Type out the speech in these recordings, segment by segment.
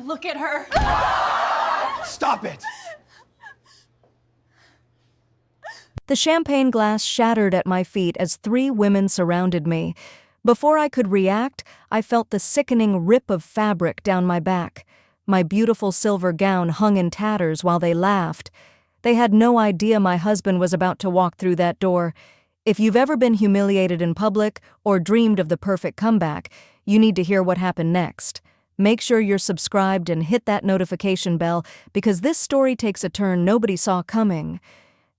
Look at her. Stop it! The champagne glass shattered at my feet as 3 women surrounded me. Before I could react, I felt the sickening rip of fabric down my back. My beautiful silver gown hung in tatters while they laughed. They had no idea my husband was about to walk through that door. If you've ever been humiliated in public or dreamed of the perfect comeback, you need to hear what happened next. Make sure you're subscribed and hit that notification bell because this story takes a turn nobody saw coming.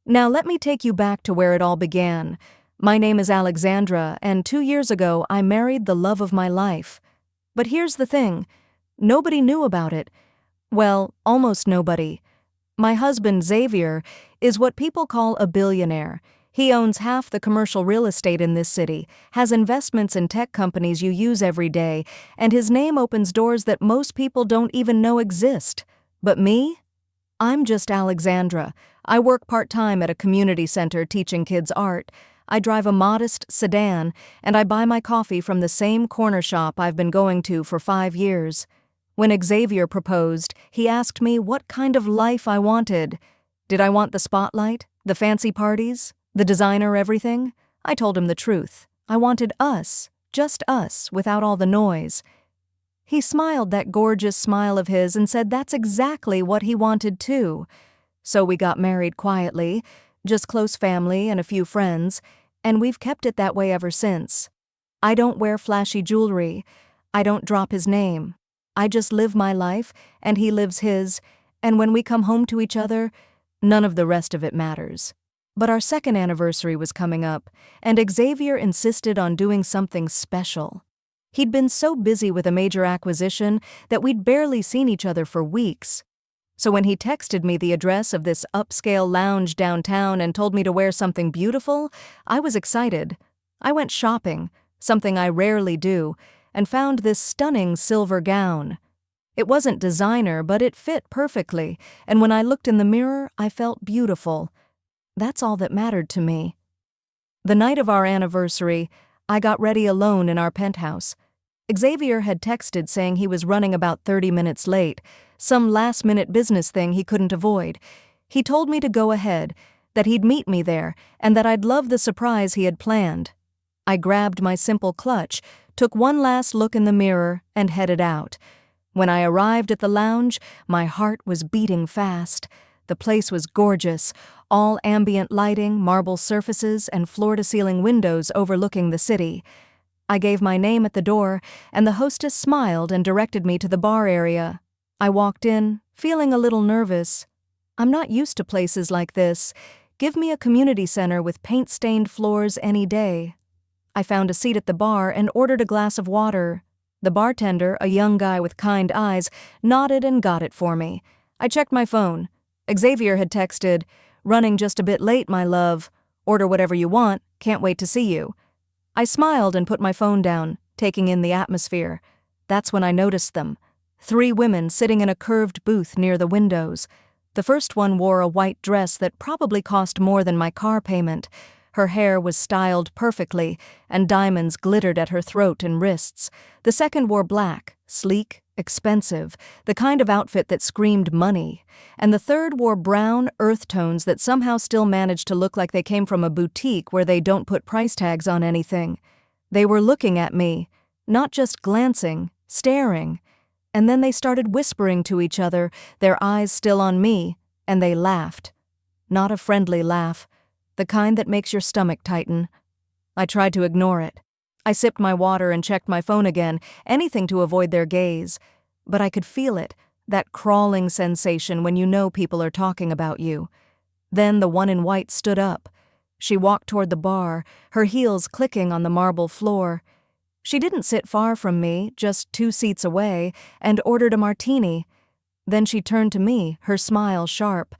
Now let me take you back to where it all began. My name is Alexandra, and 2 years ago I married the love of my life. But here's the thing. Nobody knew about it. Well, almost nobody. My husband, Xavier, is what people call a billionaire. He owns half the commercial real estate in this city, has investments in tech companies you use every day, and his name opens doors that most people don't even know exist. But me? I'm just Alexandra. I work part-time at a community center teaching kids art. I drive a modest sedan, and I buy my coffee from the same corner shop I've been going to for 5 years. When Xavier proposed, he asked me what kind of life I wanted. Did I want the spotlight, the fancy parties, the designer everything? I told him the truth. I wanted us, just us, without all the noise. He smiled that gorgeous smile of his and said that's exactly what he wanted too. So we got married quietly, just close family and a few friends, and we've kept it that way ever since. I don't wear flashy jewelry. I don't drop his name. I just live my life, and he lives his, and when we come home to each other, none of the rest of it matters. But our 2nd anniversary was coming up, and Xavier insisted on doing something special. He'd been so busy with a major acquisition that we'd barely seen each other for weeks. So when he texted me the address of this upscale lounge downtown and told me to wear something beautiful, I was excited. I went shopping, something I rarely do, and found this stunning silver gown. It wasn't designer, but it fit perfectly, and when I looked in the mirror, I felt beautiful. That's all that mattered to me. The night of our anniversary, I got ready alone in our penthouse. Xavier had texted saying he was running about 30 minutes late, some last-minute business thing he couldn't avoid. He told me to go ahead, that he'd meet me there, and that I'd love the surprise he had planned. I grabbed my simple clutch, took one last look in the mirror, and headed out. When I arrived at the lounge, my heart was beating fast. The place was gorgeous, all ambient lighting, marble surfaces, and floor-to-ceiling windows overlooking the city. I gave my name at the door, and the hostess smiled and directed me to the bar area. I walked in, feeling a little nervous. I'm not used to places like this. Give me a community center with paint-stained floors any day. I found a seat at the bar and ordered a glass of water. The bartender, a young guy with kind eyes, nodded and got it for me. I checked my phone. Xavier had texted, "Running just a bit late, my love. Order whatever you want. Can't wait to see you." I smiled and put my phone down, taking in the atmosphere. That's when I noticed them. 3 women sitting in a curved booth near the windows. The first one wore a white dress that probably cost more than my car payment. Her hair was styled perfectly, and diamonds glittered at her throat and wrists. The second wore black, sleek, expensive, the kind of outfit that screamed money. And the third wore brown, earth tones that somehow still managed to look like they came from a boutique where they don't put price tags on anything. They were looking at me, not just glancing, staring. And then they started whispering to each other, their eyes still on me, and they laughed. Not a friendly laugh. The kind that makes your stomach tighten. I tried to ignore it. I sipped my water and checked my phone again, anything to avoid their gaze. But I could feel it, that crawling sensation when you know people are talking about you. Then the one in white stood up. She walked toward the bar, her heels clicking on the marble floor. She didn't sit far from me, just 2 seats away, and ordered a martini. Then she turned to me, her smile sharp.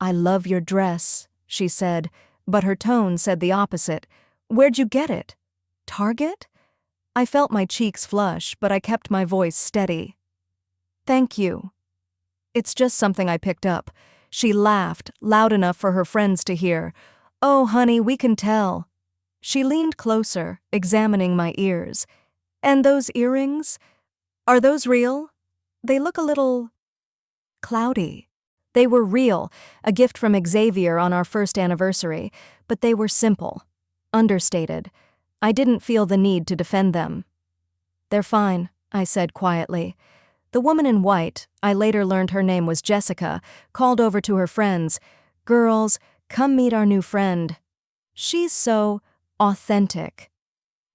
"I love your dress," she said, but her tone said the opposite. "Where'd you get it? Target?" I felt my cheeks flush, but I kept my voice steady. "Thank you. It's just something I picked up." She laughed, loud enough for her friends to hear. "Oh, honey, we can tell." She leaned closer, examining my ears. "And those earrings? Are those real?" They look a little cloudy. They were real, a gift from Xavier on our first anniversary, but they were simple, understated. I didn't feel the need to defend them. They're fine, I said quietly. The woman in white, I later learned her name was Jessica, called over to her friends. Girls, come meet our new friend. She's so authentic.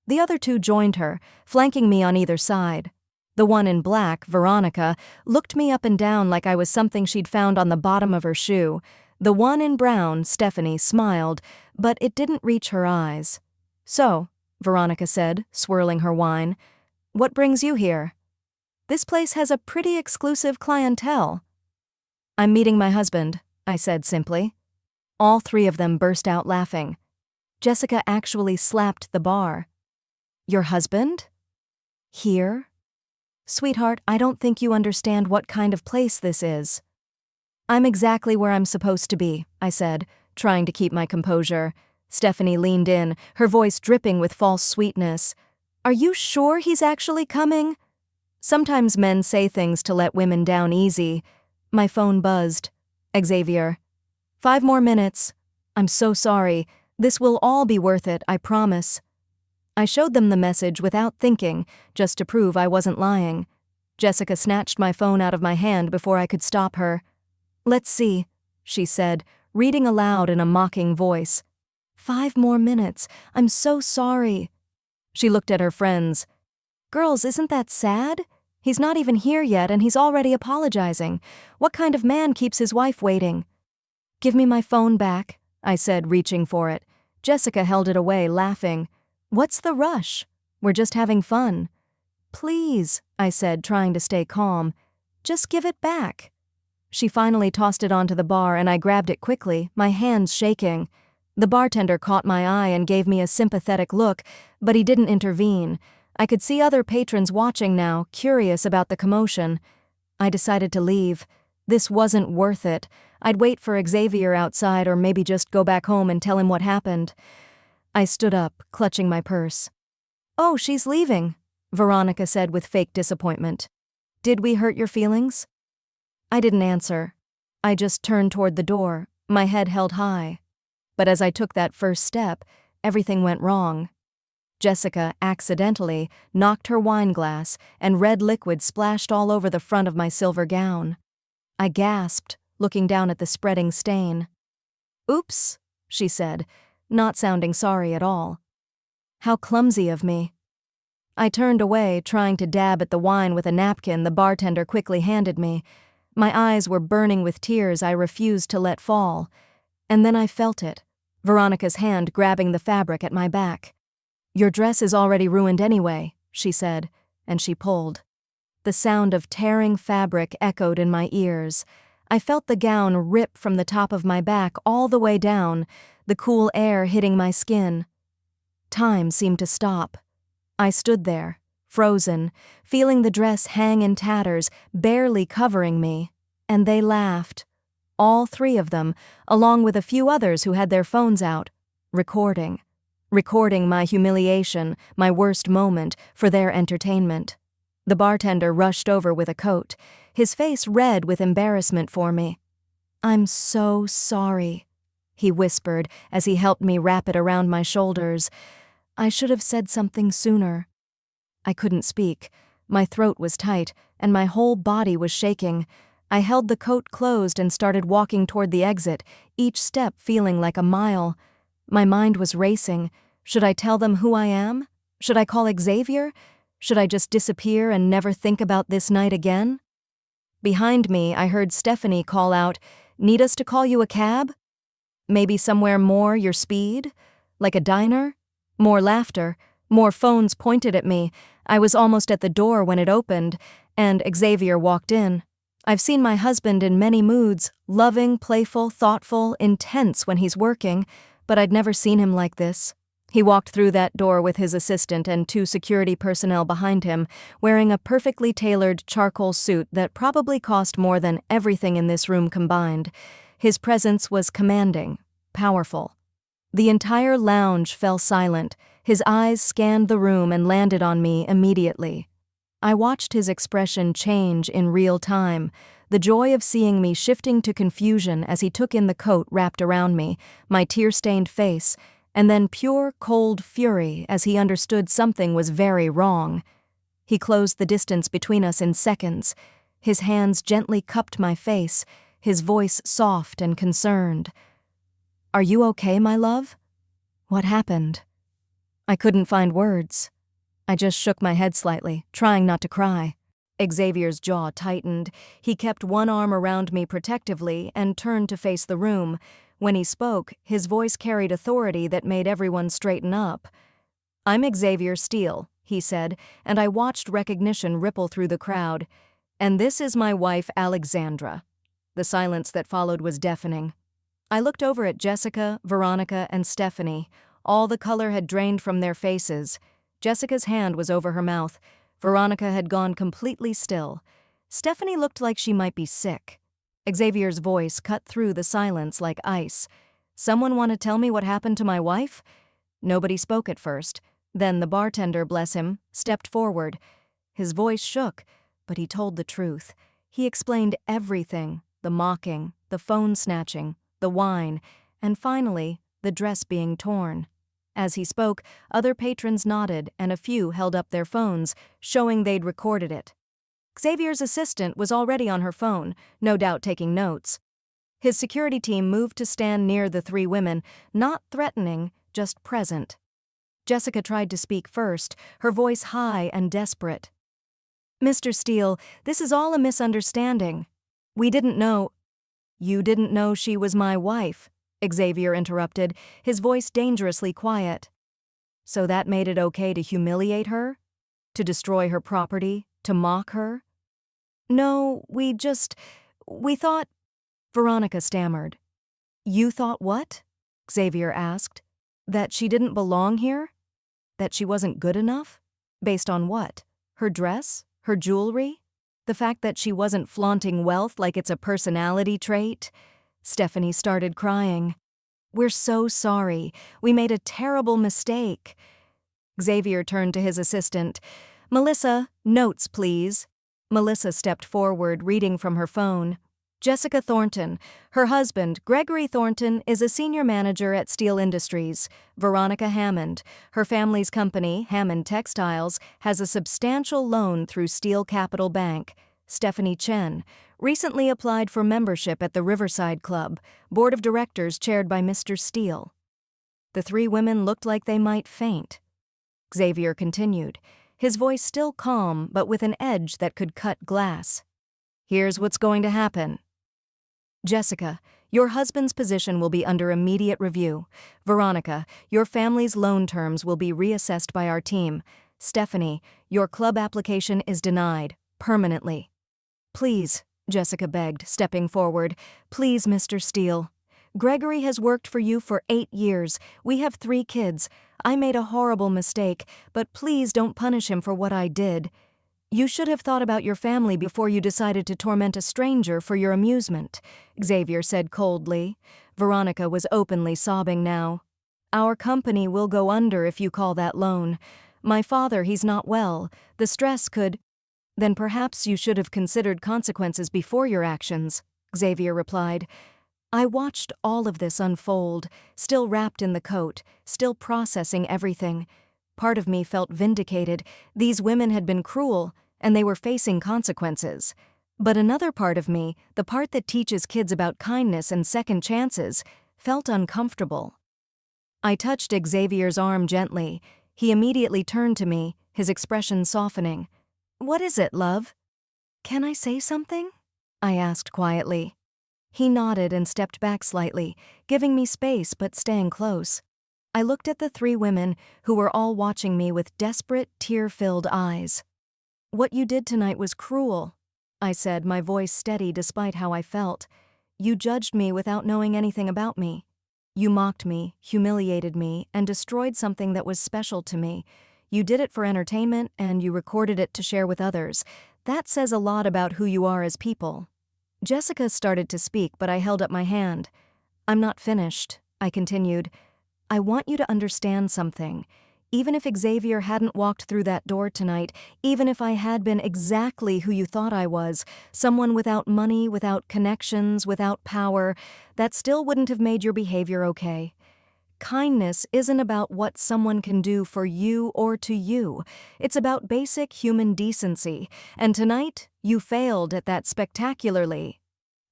The other two joined her, flanking me on either side. The one in black, Veronica, looked me up and down like I was something she'd found on the bottom of her shoe. The one in brown, Stephanie, smiled, but it didn't reach her eyes. So, Veronica said, swirling her wine, what brings you here? This place has a pretty exclusive clientele. I'm meeting my husband, I said simply. All three of them burst out laughing. Jessica actually slapped the bar. Your husband? Here? Sweetheart, I don't think you understand what kind of place this is. I'm exactly where I'm supposed to be, I said, trying to keep my composure. Stephanie leaned in, her voice dripping with false sweetness. Are you sure he's actually coming? Sometimes men say things to let women down easy. My phone buzzed. Xavier. 5 more minutes. I'm so sorry. This will all be worth it, I promise. I showed them the message without thinking, just to prove I wasn't lying. Jessica snatched my phone out of my hand before I could stop her. Let's see, she said, reading aloud in a mocking voice. 5 more minutes. I'm so sorry. She looked at her friends. Girls, isn't that sad? He's not even here yet and he's already apologizing. What kind of man keeps his wife waiting? Give me my phone back, I said, reaching for it. Jessica held it away, laughing. What's the rush? We're just having fun. Please, I said, trying to stay calm. Just give it back. She finally tossed it onto the bar and I grabbed it quickly, my hands shaking. The bartender caught my eye and gave me a sympathetic look, but he didn't intervene. I could see other patrons watching now, curious about the commotion. I decided to leave. This wasn't worth it. I'd wait for Xavier outside or maybe just go back home and tell him what happened. I stood up, clutching my purse. Oh, she's leaving, Veronica said with fake disappointment. Did we hurt your feelings? I didn't answer. I just turned toward the door, my head held high. But as I took that first step, everything went wrong. Jessica, accidentally, knocked her wine glass, and red liquid splashed all over the front of my silver gown. I gasped, looking down at the spreading stain. Oops, she said, not sounding sorry at all. How clumsy of me. I turned away, trying to dab at the wine with a napkin the bartender quickly handed me. My eyes were burning with tears I refused to let fall. And then I felt it, Veronica's hand grabbing the fabric at my back. Your dress is already ruined anyway, she said, and she pulled. The sound of tearing fabric echoed in my ears. I felt the gown rip from the top of my back all the way down, the cool air hitting my skin. Time seemed to stop. I stood there, frozen, feeling the dress hang in tatters, barely covering me, and they laughed. All 3 of them, along with a few others who had their phones out, recording my humiliation, my worst moment, for their entertainment. The bartender rushed over with a coat, his face red with embarrassment for me. I'm so sorry, he whispered as he helped me wrap it around my shoulders. I should have said something sooner. I couldn't speak. My throat was tight, and my whole body was shaking. I held the coat closed and started walking toward the exit, each step feeling like a mile. My mind was racing. Should I tell them who I am? Should I call Xavier? Should I just disappear and never think about this night again? Behind me, I heard Stephanie call out, "Need us to call you a cab? Maybe somewhere more your speed? Like a diner?" More laughter, more phones pointed at me. I was almost at the door when it opened, and Xavier walked in. I've seen my husband in many moods, loving, playful, thoughtful, intense when he's working, but I'd never seen him like this. He walked through that door with his assistant and 2 security personnel behind him, wearing a perfectly tailored charcoal suit that probably cost more than everything in this room combined. His presence was commanding, powerful. The entire lounge fell silent. His eyes scanned the room and landed on me immediately. I watched his expression change in real time, the joy of seeing me shifting to confusion as he took in the coat wrapped around me, my tear-stained face, and then pure, cold fury as he understood something was very wrong. He closed the distance between us in seconds. His hands gently cupped my face, his voice soft and concerned. "Are you okay, my love? What happened?" I couldn't find words. I just shook my head slightly, trying not to cry. Xavier's jaw tightened. He kept one arm around me protectively and turned to face the room. When he spoke, his voice carried authority that made everyone straighten up. "I'm Xavier Steele," he said, and I watched recognition ripple through the crowd. "And this is my wife, Alexandra." The silence that followed was deafening. I looked over at Jessica, Veronica, and Stephanie. All the color had drained from their faces. Jessica's hand was over her mouth. Veronica had gone completely still. Stephanie looked like she might be sick. Xavier's voice cut through the silence like ice. "Someone want to tell me what happened to my wife?" Nobody spoke at first. Then the bartender, bless him, stepped forward. His voice shook, but he told the truth. He explained everything: the mocking, the phone snatching, the wine, and finally, the dress being torn. As he spoke, other patrons nodded and a few held up their phones, showing they'd recorded it. Xavier's assistant was already on her phone, no doubt taking notes. His security team moved to stand near the three women, not threatening, just present. Jessica tried to speak first, her voice high and desperate. "Mr. Steele, this is all a misunderstanding. We didn't know—" "You didn't know she was my wife," Xavier interrupted, his voice dangerously quiet. "So that made it okay to humiliate her? To destroy her property? To mock her?" "No, we thought—" Veronica stammered. "You thought what?" Xavier asked. "That she didn't belong here? That she wasn't good enough? Based on what? Her dress? Her jewelry? The fact that she wasn't flaunting wealth like it's a personality trait?" Stephanie started crying. "We're so sorry. We made a terrible mistake." Xavier turned to his assistant. "Melissa, notes, please." Melissa stepped forward, reading from her phone. "Jessica Thornton. Her husband, Gregory Thornton, is a senior manager at Steel Industries. Veronica Hammond. Her family's company, Hammond Textiles, has a substantial loan through Steel Capital Bank. Stephanie Chen. Recently applied for membership at the Riverside Club, board of directors chaired by Mr. Steele." The three women looked like they might faint. Xavier continued, his voice still calm but with an edge that could cut glass. "Here's what's going to happen. Jessica, your husband's position will be under immediate review. Veronica, your family's loan terms will be reassessed by our team. Stephanie, your club application is denied, permanently." "Please," Jessica begged, stepping forward. "Please, Mr. Steele. Gregory has worked for you for 8 years. We have 3 kids. I made a horrible mistake, but please don't punish him for what I did. You should have thought about your family before you decided to torment a stranger for your amusement," Xavier said coldly. Veronica was openly sobbing now. "Our company will go under if you call that loan. My father, he's not well. The stress could—" "Then perhaps you should have considered consequences before your actions," Xavier replied. I watched all of this unfold, still wrapped in the coat, still processing everything. Part of me felt vindicated. These women had been cruel, and they were facing consequences. But another part of me, the part that teaches kids about kindness and second chances, felt uncomfortable. I touched Xavier's arm gently. He immediately turned to me, his expression softening. "What is it, love?" "Can I say something?" I asked quietly. He nodded and stepped back slightly, giving me space but staying close. I looked at the 3 women, who were all watching me with desperate, tear-filled eyes. "What you did tonight was cruel," I said, my voice steady despite how I felt. "You judged me without knowing anything about me. You mocked me, humiliated me, and destroyed something that was special to me. You did it for entertainment, and you recorded it to share with others. That says a lot about who you are as people." Jessica started to speak, but I held up my hand. "I'm not finished," I continued. "I want you to understand something. Even if Xavier hadn't walked through that door tonight, even if I had been exactly who you thought I was, someone without money, without connections, without power, that still wouldn't have made your behavior okay. Kindness isn't about what someone can do for you or to you. It's about basic human decency, and tonight you failed at that spectacularly.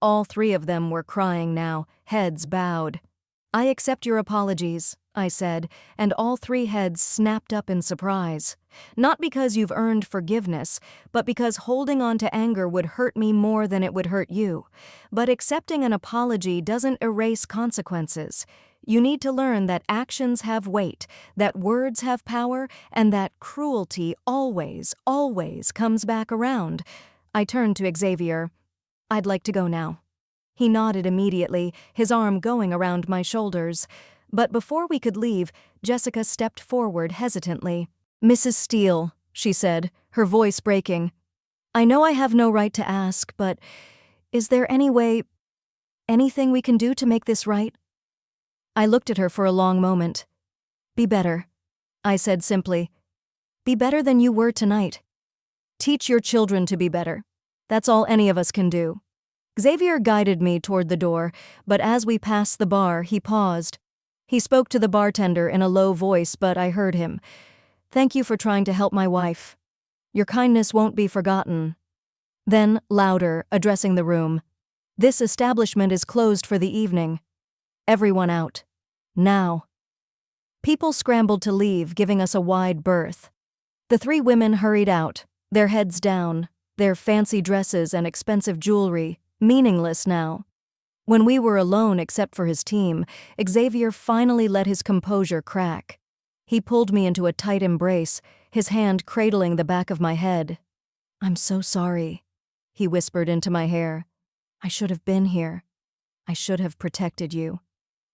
All three of them were crying now, heads bowed. "I accept your apologies," I said, and all three heads snapped up in surprise. "Not because you've earned forgiveness, but because holding on to anger would hurt me more than it would hurt you. But accepting an apology doesn't erase consequences. You need to learn that actions have weight, that words have power, and that cruelty always, always comes back around." I turned to Xavier. "I'd like to go now." He nodded immediately, his arm going around my shoulders. But before we could leave, Jessica stepped forward hesitantly. "Mrs. Steele," she said, her voice breaking, "I know I have no right to ask, but is there anything we can do to make this right?" I looked at her for a long moment. "Be better," I said simply. "Be better than you were tonight. Teach your children to be better. That's all any of us can do." Xavier guided me toward the door, but as we passed the bar, he paused. He spoke to the bartender in a low voice, but I heard him. "Thank you for trying to help my wife. Your kindness won't be forgotten." Then, louder, addressing the room, "This establishment is closed for the evening. Everyone out. Now." People scrambled to leave, giving us a wide berth. The three women hurried out, their heads down, their fancy dresses and expensive jewelry meaningless now. When we were alone except for his team, Xavier finally let his composure crack. He pulled me into a tight embrace, his hand cradling the back of my head. "I'm so sorry," he whispered into my hair. "I should have been here. I should have protected you."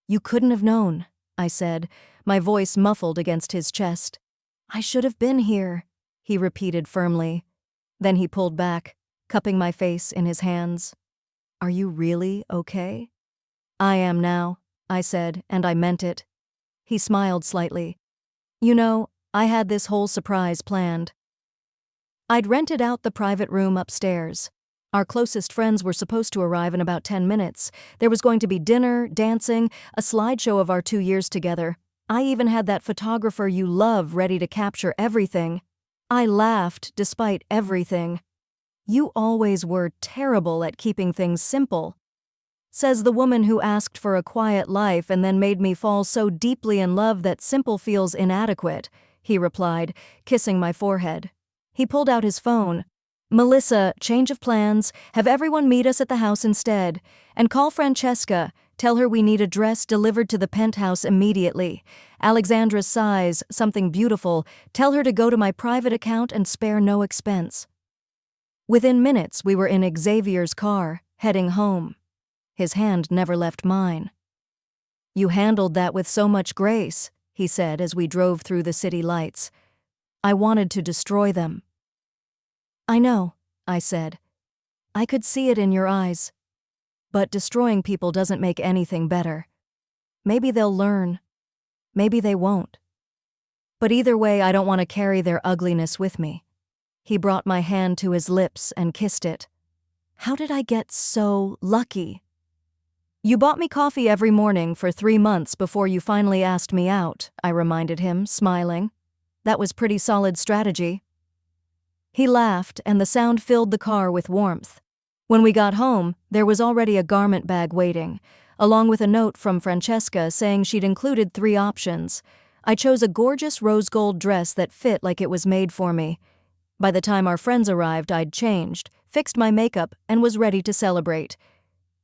"You couldn't have known," I said, my voice muffled against his chest. "I should have been here," he repeated firmly. Then he pulled back, cupping my face in his hands. "Are you really okay?" "I am now," I said, and I meant it. He smiled slightly. "You know, I had this whole surprise planned." I'd rented out the private room upstairs. Our closest friends were supposed to arrive in about 10 minutes. There was going to be dinner, dancing, a slideshow of our 2 years together. I even had that photographer you love ready to capture everything. I laughed despite everything. "You always were terrible at keeping things simple," says the woman who asked for a quiet life and then made me fall so deeply in love that simple feels inadequate, he replied, kissing my forehead. He pulled out his phone. "Melissa, change of plans. Have everyone meet us at the house instead. And call Francesca. Tell her we need a dress delivered to the penthouse immediately. Alexandra's size, something beautiful. Tell her to go to my private account and spare no expense." Within minutes, we were in Xavier's car, heading home. His hand never left mine. "You handled that with so much grace," he said as we drove through the city lights. "I wanted to destroy them." "I know," I said. "I could see it in your eyes. But destroying people doesn't make anything better. Maybe they'll learn. Maybe they won't. But either way, I don't want to carry their ugliness with me." He brought my hand to his lips and kissed it. How did I get so lucky? "You bought me coffee every morning for 3 months before you finally asked me out," I reminded him, smiling. "That was pretty solid strategy." He laughed, and the sound filled the car with warmth. When we got home, there was already a garment bag waiting, along with a note from Francesca saying she'd included 3 options. I chose a gorgeous rose gold dress that fit like it was made for me. By the time our friends arrived, I'd changed, fixed my makeup, and was ready to celebrate.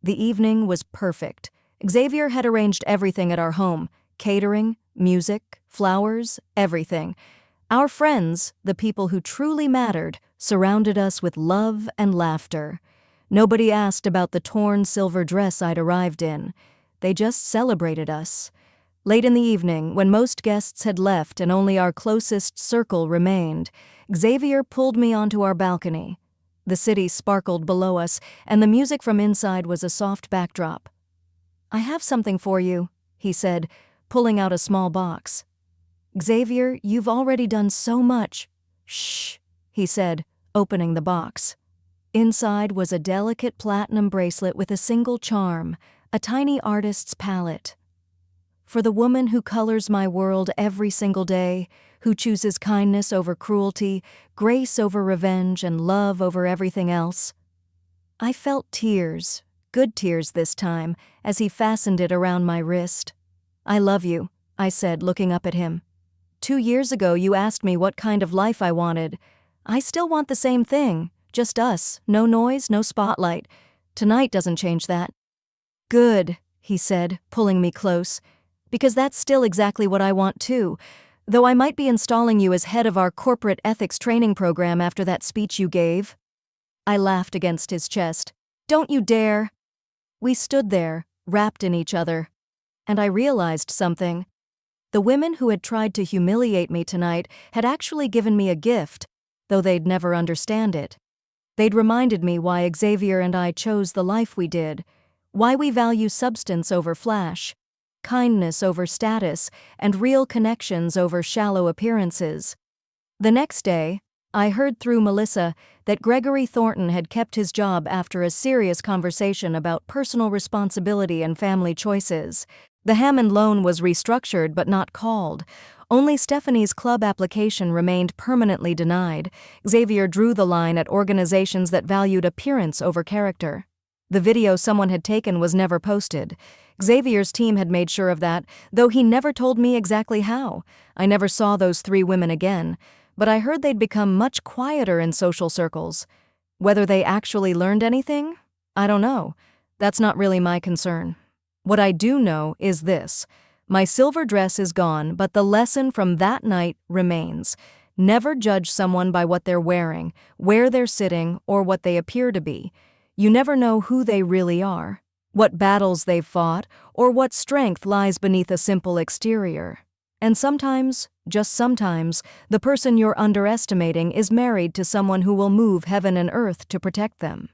The evening was perfect. Xavier had arranged everything at our home: catering, music, flowers, everything. Our friends, the people who truly mattered, surrounded us with love and laughter. Nobody asked about the torn silver dress I'd arrived in. They just celebrated us. Late in the evening, when most guests had left and only our closest circle remained, Xavier pulled me onto our balcony. The city sparkled below us, and the music from inside was a soft backdrop. "I have something for you," he said, pulling out a small box. Xavier, you've already done so much. Shh, he said, opening the box. Inside was a delicate platinum bracelet with a single charm, a tiny artist's palette. For the woman who colors my world every single day, who chooses kindness over cruelty, grace over revenge, and love over everything else. I felt tears, good tears this time, as he fastened it around my wrist. I love you, I said, looking up at him. 2 years ago you asked me what kind of life I wanted. I still want the same thing, just us, no noise, no spotlight. Tonight doesn't change that. Good, he said, pulling me close, because that's still exactly what I want too, though I might be installing you as head of our corporate ethics training program after that speech you gave. I laughed against his chest. Don't you dare. We stood there, wrapped in each other, and I realized something. The women who had tried to humiliate me tonight had actually given me a gift, though they'd never understand it. They'd reminded me why Xavier and I chose the life we did, why we value substance over flash, kindness over status, and real connections over shallow appearances. The next day, I heard through Melissa that Gregory Thornton had kept his job after a serious conversation about personal responsibility and family choices. The Hammond loan was restructured but not called. Only Stephanie's club application remained permanently denied. Xavier drew the line at organizations that valued appearance over character. The video someone had taken was never posted. Xavier's team had made sure of that, though he never told me exactly how. I never saw those 3 women again, but I heard they'd become much quieter in social circles. Whether they actually learned anything? I don't know. That's not really my concern. What I do know is this. My silver dress is gone, but the lesson from that night remains. Never judge someone by what they're wearing, where they're sitting, or what they appear to be. You never know who they really are, what battles they've fought, or what strength lies beneath a simple exterior. And sometimes, just sometimes, the person you're underestimating is married to someone who will move heaven and earth to protect them.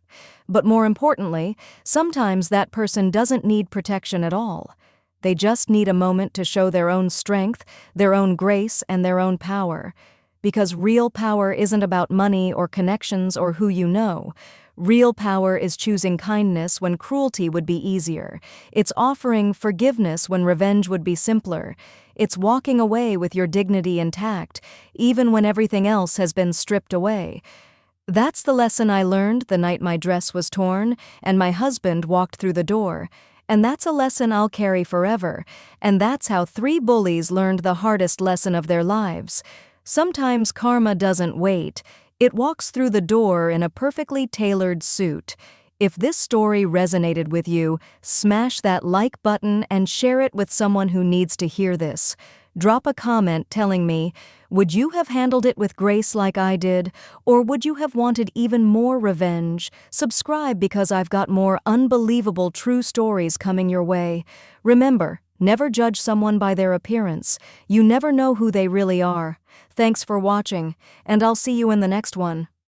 But more importantly, sometimes that person doesn't need protection at all. They just need a moment to show their own strength, their own grace, and their own power. Because real power isn't about money or connections or who you know. Real power is choosing kindness when cruelty would be easier. It's offering forgiveness when revenge would be simpler. It's walking away with your dignity intact, even when everything else has been stripped away. That's the lesson I learned the night my dress was torn and my husband walked through the door. And that's a lesson I'll carry forever. And that's how 3 bullies learned the hardest lesson of their lives. Sometimes karma doesn't wait. It walks through the door in a perfectly tailored suit. If this story resonated with you, smash that like button and share it with someone who needs to hear this. Drop a comment telling me, would you have handled it with grace like I did, or would you have wanted even more revenge? Subscribe because I've got more unbelievable true stories coming your way. Remember, never judge someone by their appearance. You never know who they really are. Thanks for watching, and I'll see you in the next one.